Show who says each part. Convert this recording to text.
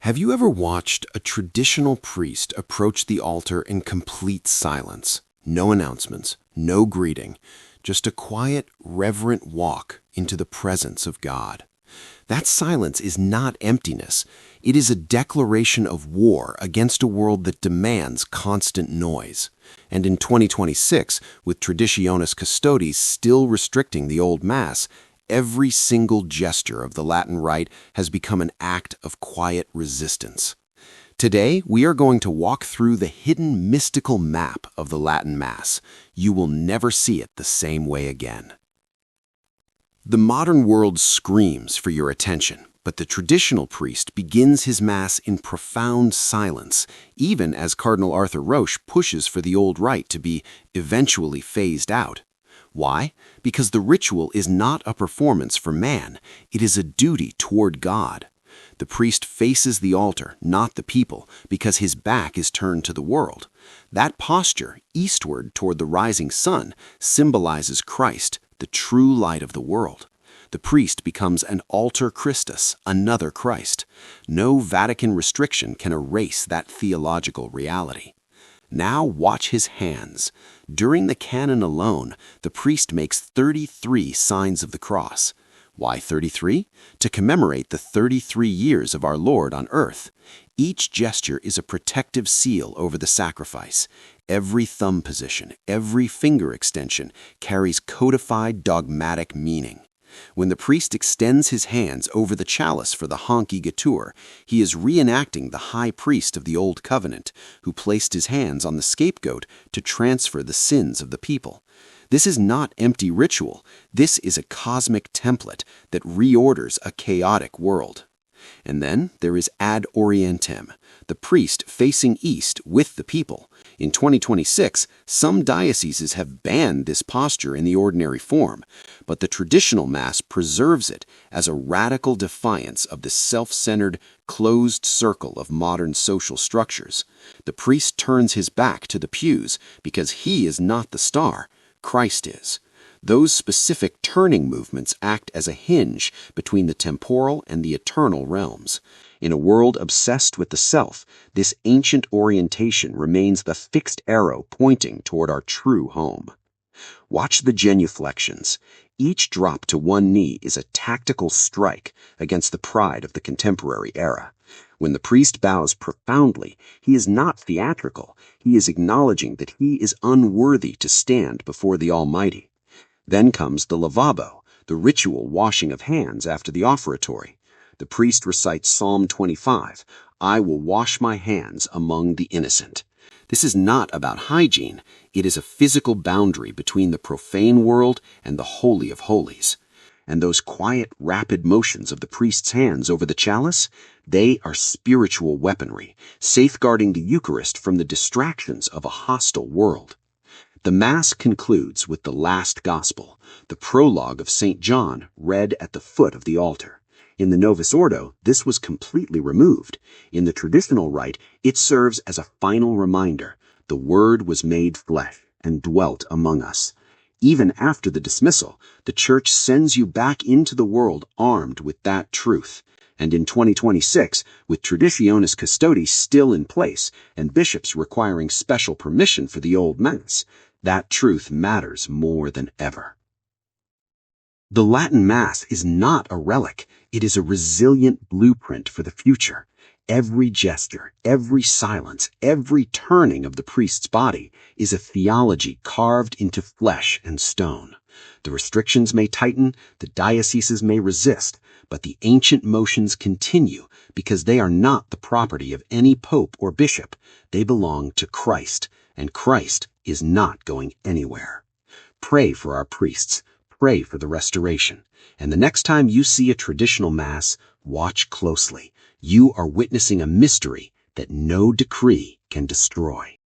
Speaker 1: Have you ever watched a traditional priest approach the altar in complete silence? No announcements, no greeting, just a quiet, reverent walk into the presence of God. That silence is not emptiness. It is a declaration of war against a world that demands constant noise. And in 2026, with Traditionis Custodes still restricting the Old Mass, every single gesture of the Latin Rite has become an act of quiet resistance. Today, we are going to walk through the hidden mystical map of the Latin Mass. You will never see it the same way again. The modern world screams for your attention, but the traditional priest begins his Mass in profound silence, even as Cardinal Arthur Roche pushes for the old rite to be eventually phased out. Why? Because the ritual is not a performance for man, it is a duty toward God. The priest faces the altar, not the people, because his back is turned to the world. That posture, eastward toward the rising sun, symbolizes Christ, the true light of the world. The priest becomes an alter Christus, another Christ. No Vatican restriction can erase that theological reality. Now watch his hands. During the Canon alone, the priest makes 33 signs of the cross. Why 33? To commemorate the 33 years of our Lord on earth. Each gesture is a protective seal over the sacrifice. Every thumb position, every finger extension carries codified dogmatic meaning. When the priest extends his hands over the chalice for the Hanc Igitur, he is reenacting the high priest of the Old Covenant, who placed his hands on the scapegoat to transfer the sins of the people. This is not empty ritual. This is a cosmic template that reorders a chaotic world. And then there is ad orientem, the priest facing east with the people. In 2026, some dioceses have banned this posture in the ordinary form, but the traditional Mass preserves it as a radical defiance of the self-centered, closed circle of modern social structures. The priest turns his back to the pews because he is not the star, Christ is. Those specific turning movements act as a hinge between the temporal and the eternal realms. In a world obsessed with the self, this ancient orientation remains the fixed arrow pointing toward our true home. Watch the genuflections. Each drop to one knee is a tactical strike against the pride of the contemporary era. When the priest bows profoundly, he is not theatrical. He is acknowledging that he is unworthy to stand before the Almighty. Then comes the lavabo, the ritual washing of hands after the offertory. The priest recites Psalm 25, "I will wash my hands among the innocent." This is not about hygiene. It is a physical boundary between the profane world and the Holy of Holies. And those quiet, rapid motions of the priest's hands over the chalice, they are spiritual weaponry, safeguarding the Eucharist from the distractions of a hostile world. The Mass concludes with the last Gospel, the prologue of St. John, read at the foot of the altar. In the Novus Ordo, this was completely removed. In the traditional rite, it serves as a final reminder. The Word was made flesh and dwelt among us. Even after the dismissal, the Church sends you back into the world armed with that truth. And in 2026, with Traditionis Custodes still in place and bishops requiring special permission for the Old Mass, that truth matters more than ever. The Latin Mass is not a relic. It is a resilient blueprint for the future. Every gesture, every silence, every turning of the priest's body is a theology carved into flesh and stone. The restrictions may tighten, the dioceses may resist, but the ancient motions continue because they are not the property of any pope or bishop. They belong to Christ, and Christ is not going anywhere. Pray for our priests. Pray for the restoration. And the next time you see a traditional Mass, watch closely. You are witnessing a mystery that no decree can destroy.